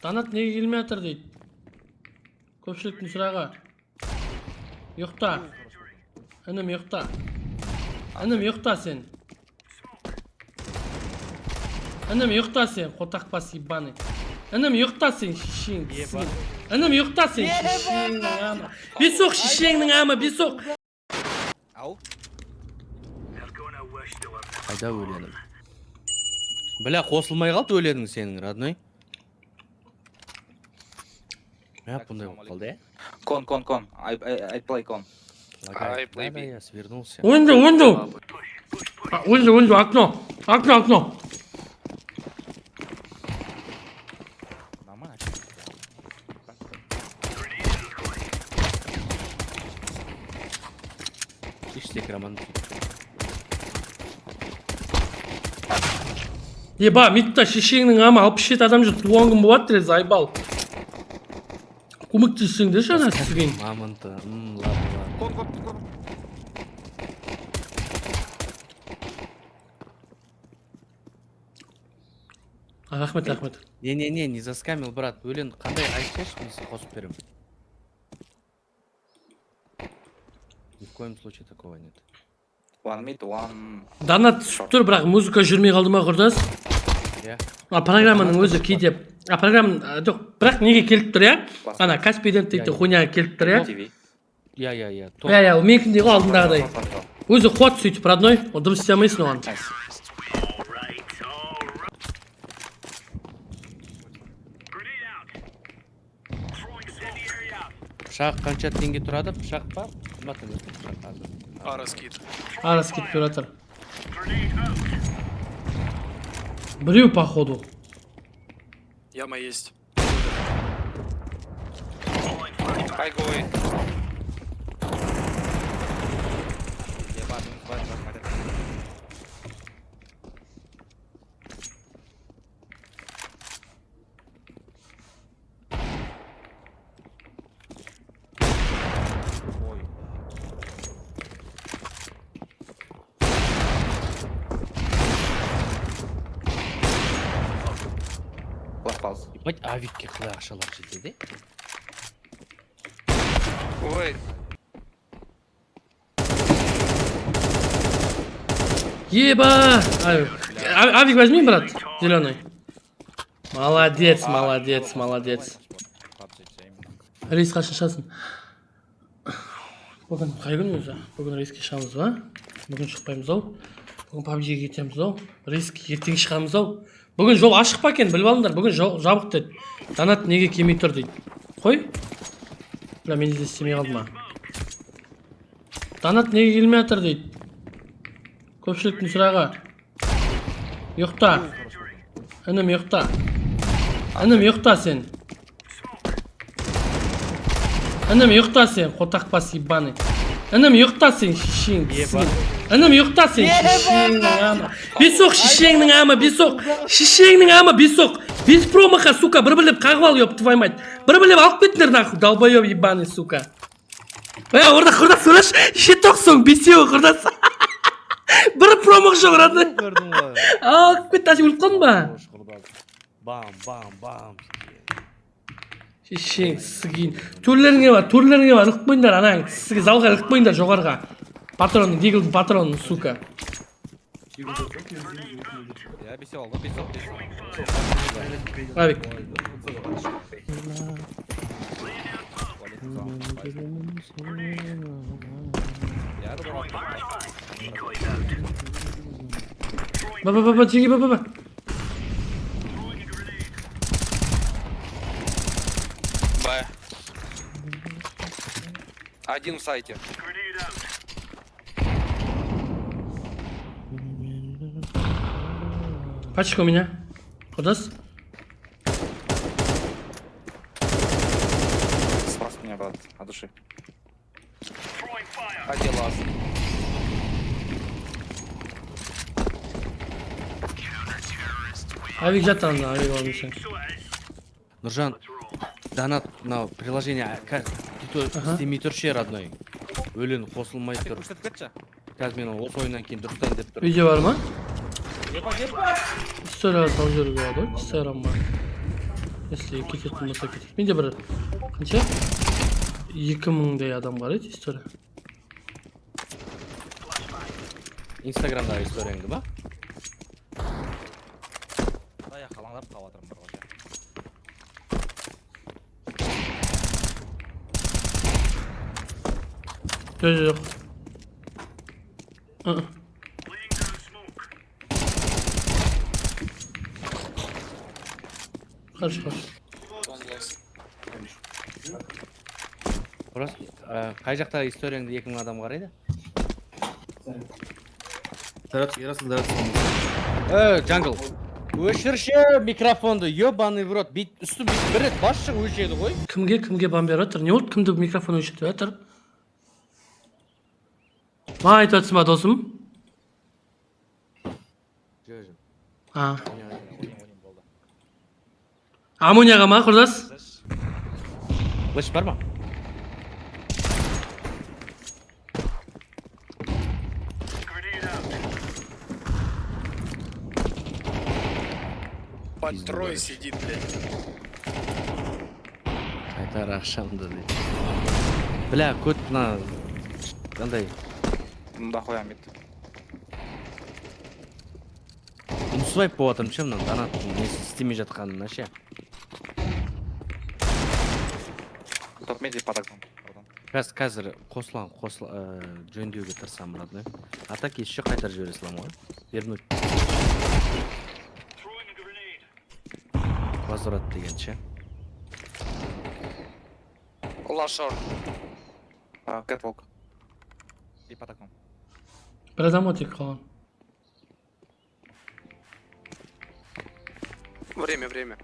Danat nege gelmey atır deydi. Köpçülüktün sıragı. Yokta. Önüm yokta. Önüm yokta sen. Önüm yokta sen. Kotak bas ебаный. Önüm yokta sen şişeğin. Önüm yokta sen şişeğinin ama. Bir sok şişeğinin ama bir sok. Ау. Қайда өледің? Бля, қосылмай қалды өледің сенің, родной. Бұндай болып қалды, ә? Кон. I play con. I play B. Я свернулся. Window, окно. Нормально. Иштек роман. Еба, митта шишеңнің ама 67 адам жүр. Туған күн болады деді, зайбал. Көмектессеңдерші ана сізген. Мамонты, ладно. Кон. Рахмет. Не заскамил, брат. Өлен, қандай айтсайшы, мен сізге қосып беремін. Ни в коем случае такого нет. One mid, one. Данат түсіп тұр, бірақ музыка жүрмей қалды ма құрдас? Иә. Программаның өзі кейде. Жоқ, бірақ неге келіп тұр, иә? Ана, Каспийден дейді хуйняға келіп тұр, иә? Иә. Иә, ол менікіндей ғой алдындағыдай. Өзі қуат сөйтіп, родной, ол дұрыс істемейсің оған. Пышақ қанша теңге тұрады? Пышақ па? Қымбат емес пе пышақ қазір? Арас кетіп жатыр. Біреу, походу. Яма есть. Хайгой. Ебать, авикке қалай ақшалар жетеді? Ой. Еба! Авик возьми, брат, зеленый. Молодец. Рейсқа шашасын. Бүгін қай күн өзі? Бүгін рейске шығамыз ба? Бүгін шықпаймыз ау. Бүгін PUBG-ге кетеміз ау. Рейске ертең шығамыз ау. Бүгін жол ашық па екен, біліп алыңдар. Бүгін жол жабық деді. Данат неге келмей тұр дейді. Қой. Бля, мен де істемей қалды ма? Данат неге келмей жатыр дейді. Көпшіліктің сұрағы. Йоқта. Інім йоқта. Інім йоқта сен. Інім йоқта сен, қотақ бас ебаный. Інім йоқта сен, шишең. Інім йоқта сен, шишеңнің ама. Бесок шишеңнің ама, бесок. Шишеңнің ама, бесок. Без промаха, сука, бір біліп қағып ал, ёб твой мать. Бір біліп алып кетіңдер нахуй, долбоёб ебаный, сука. Орда құрдас ұраш, шетоқ соң, бесеуі құрдас. Бір промах жоқ, родной. Алып кет, тасып өліп қалдың ба? Бам. Шишең, сігейін. Төрлеріңе бар, ұрық бойындар, анаң. Сізге залға ұрық бойындар, жоғарға. Патронның, дегілдің патронның, сука. Я бесел. Авик. Ба, теги, ба. Б. Один в сайте. Пачка у меня. Кудас? Спас меня, брат, от души. Один лаз. Авик жатыр анда, авик olmuşsun. Нұржан, Данат, мынау приложение істемей тұр ше, родной. Өлен қосылмай тұр. Қазір мен осы ойыннан кейін дұрыстан деп тұр. Видео var mı? Story atalım var. Instagram var. Если кететін болса кетеді. Менде бір қанша 2000-дей адам бар еді история. Инстаграмдағы историяңды ба? Ая қалаңдап қалыватырмын бір қожа. Жоқ. Қаршы. Он лаз. Просто қай жақтағы историяңды 2000 адам қарайды? Джангл. Өшірші микрофонды, ебаный в рот. Үстім бір рет басшы өшеді ғой. Кімге бам беріп жатыр? Не болды? Кімді микрофон өшіріп жатыр? Ма айтып жатсың ба досым? Амонияға ма, құрдас? Флеш бар ма? Под трое сидит, блядь. Қайтар ақшамды дейді. Бля, көт мына қандай Мында қоямын еді. ұнсвайп болып жатырмын ше мына донаттың несі істемей жатқанына ше. Топ-меди подогнул. Қазір жөндеуге тырысамын, родной. А так еще қайтар жібере саламын ғой. Вернуть. Возврат деген ше. Лашор. Кэтволк. И подогнул. Бір адам отек қалған. Время.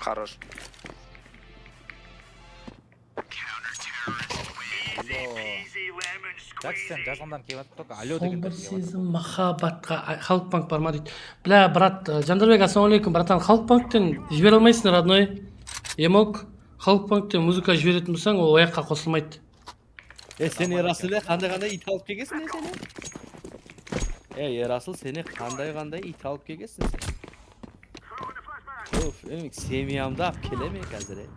Хорош. Так сен жазғандан кейін только алло Сол деген бір сезім махаббатқа Халықбанк бар ма дейді. Бля, брат, Жандарбек, ассалаумалейкум, братан. Халықбанктен жібере алмайсың, родной. Емок, Халықбанктен музыка жіберетін болсаң, ол ояққа қосылмайды. Сен Ерасыл қандай ит алып келгесің сені? Ерасыл сені қандай ит алып келгесің сен? Оф, семьямды алып келе ме қазір?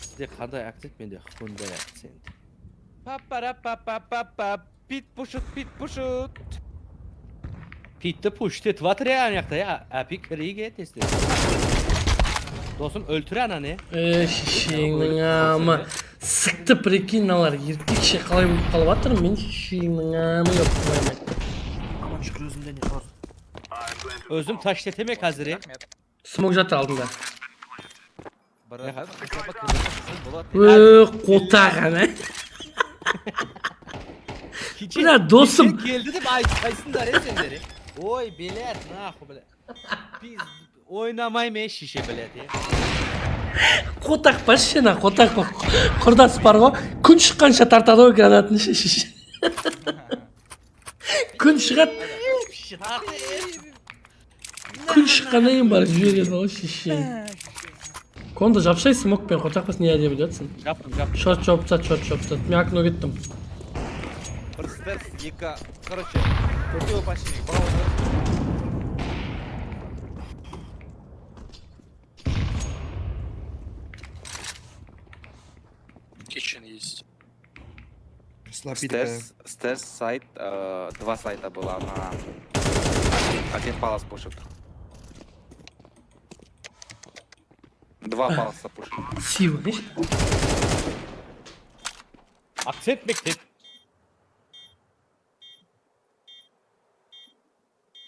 Сізде қандай акцент, менде қандай акцент. Паппара-паппа-паппа, пит пушут. Питті пушт етіп атыр аяқта, әпі кірейге тесті. Досым, өлтірі ананы. Шешеңнің амы. Сықты прикиналар, еркекше қалай болып қалып атыр, мен шешеңнің амы yok қоймайды. Аман шүкір өзімде не бар. Өзім таш етеме қазір. Смок жатыр алдында. Бір Қотағаны. Бля, досым. Келді деп айтқайсыңдар сендері. Ой, білет, наху, білет. Біз ойнамайме шеше білет. Қотақ па шена, қотақ па. Құрдас бар ғой, күн шыққанша тартады ғой гранатын шеше. Күн шығады. Күн шыққаннан кейін барып жібереді ғой шеше. Конда жапшайсың мокпен, қотақ бас не әдеп етесің? Жаптым. Шорт жоптат. Мен окно кеттім. бір стерс, екі, короче, төртеу пашиник, бауыр. Kitchen есть. Стерс сайт, два сайта было на один палас пушит. Два паласа пушит. Сила, не? Акцент мектеп.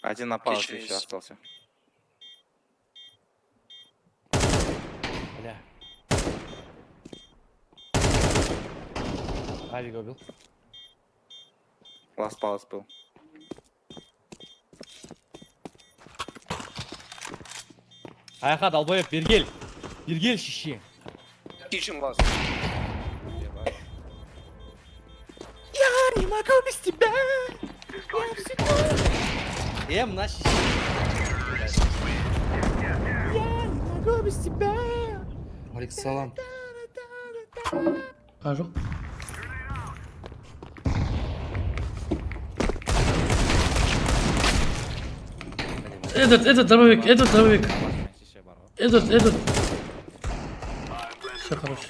Один на палас Kitchen еще есть. остался. Бля. Авик убил. Ласт палас был. Аяқа далбоев, бергел шеше. Kitchen лаз. Я не могу без тебя. Мына шеше. Я не могу без тебя. Алексалам. А жоқ. Этот, дробовик. Шеше бар ғой. Этот. Все хорошо.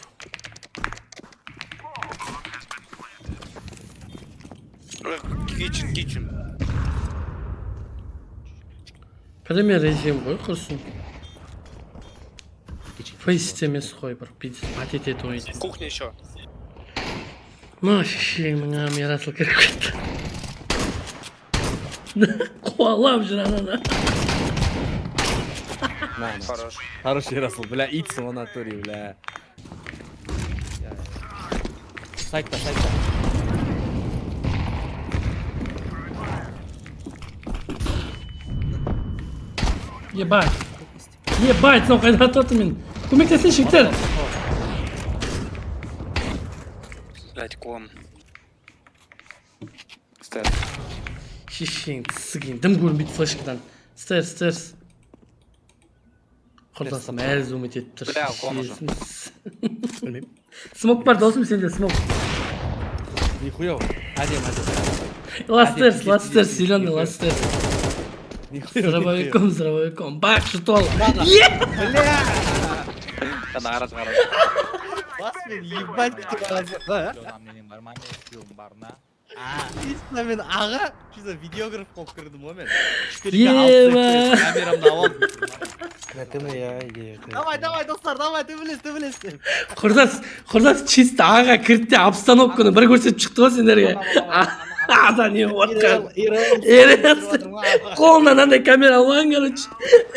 Kitchen. Кәдеме режим ғой құрсын. Фейс емес қой бір пиздец патет етіп ойды. Кухня еще. Ну, шешеңнің ам ярасыл керек кетті. Қуалап жүр ананы. Хорош. Хороший Расул, бля, итсің в натуре, бля. Сайтта. Ебать, мынау қайда атады мен. Көмектесінші жігіттер. Блять, ком. Стен. Шешең тісіген, дым көрінбейді флешкадан. Стерс. Құрдасым әлі зумет етіп тұр. Бля, ком уже. Білмеймін. Смок бар досым сенде, смок. Нихуя. Адем. Ластерс, зеленый ластерс. С дробовиком. Бак, шутол. Қараш. Бас мен ебать күтіп аласың. Менің бар ма мен істеуім барына. Исна мен аға, жүзі видеограф болып кірдім ғой мен. Еба. Камерамды алып. Это я идея. Давай, достар, давай, төбелес. Құрдас чисто аға кіртте обстановканы бір көрсетіп шықты ғой сендерге. Ада не отқан. Қолына андай камера алған, короче.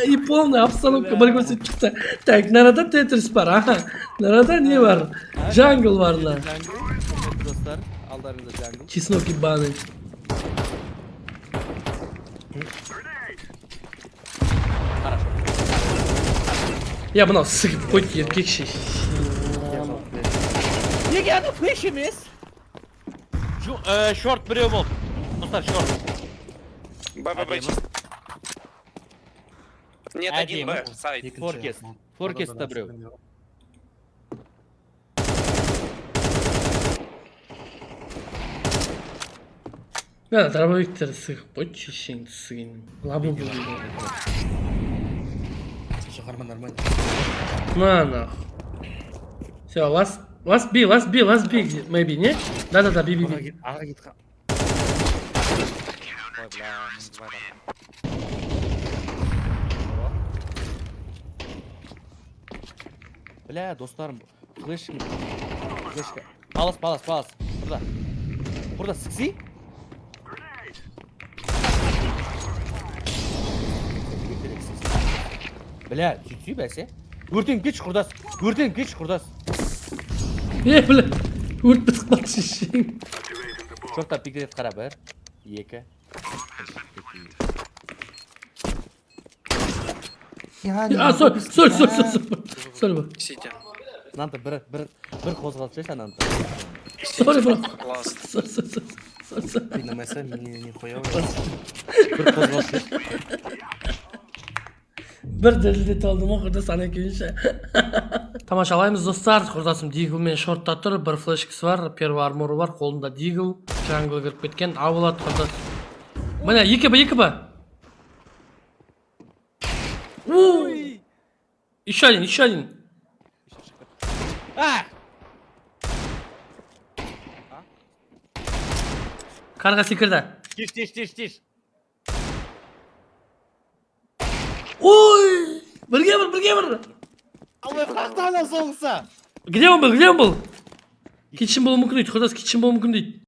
И полная обстановка бір көрсетіп шықты. Так, нарада тетрис бар, аха. Нарада не бар? Джангл бар, на. Достар, алдарыңызда жангл. Чеснок ебаный. Я мынау сығып қойды еркекше. Неге ана флеш емес? Шорт біреу бол. Достар, шорт. Б. Нет, один Б. Сайт. Форкеста біреу. Ja, дробовиктер сығып қойды шешең тісіген. Лабу болды. Шахарма нормально. На, нахуй. Все, last B, maybe, не? Да, би. Аға кетті. Ой, бля, мен звай бар. Бля, достарым, флешка. Палас. Burada сікси? Бля, сүйсүй бәсе? Өртен кеш, құрдас. Бля, өрт бітіп қалды шешең. Шорта пикрет қара бір, екі. Соль ба. Сити. Нанты бір қозғалып жайса нанты. Соль ба. Класс. Соль. Қинамайса, не қоя Бір қозғалып жайса. Бір дәлелдет алдым ғой құрдас ана екеуінше. Тамашалаймыз достар, құрдасым дигл мен шортта тұр, бір флешкісі бар, первый арморы бар, қолында дигл, джангл кіріп кеткен, ау болады құрдас. Міне, екі ба. Еще один. Қарға секірді. Тиш. Ой! Бірге бір. Албай қақтана соғыса. Где он был? Кетшін болу мүмкін дейді, құрдас кетшін болу мүмкін дейді.